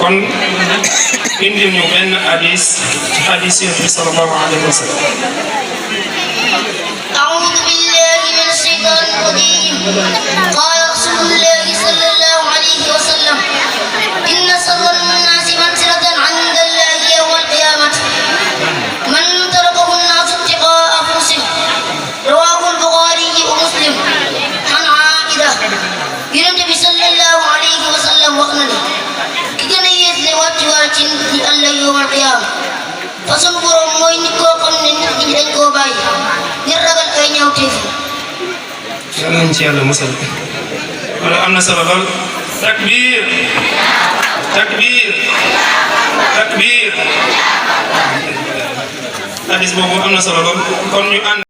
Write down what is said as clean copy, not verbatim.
kon indil ñu benn hadis Yonent bi sallallahu alayhi wa sallam. أعوذ بالله من الشيطان الرجيم قال رسول الله صلى الله عليه وسلم إن شر الناس منزلة عند الله يوم القيامة من تركه الناس ابتغاء أنفسه رواه البخاري ومسلم عن عائشة Yonent bi sallallahu alayhi wa sallam wax na ne ki gën a yées le wàccuwaay ci nit ñi ëllëg yawmal qiyaama fa sunu borom mooy nit koo xam ne nit ñi dañ koo bàyyi ngir ragal ay ñaawteef. yàlla nañ ci yàlla musal wala am na solo lool. takbir takbir takbir hadis boobu am na solo lool kon ñu ànd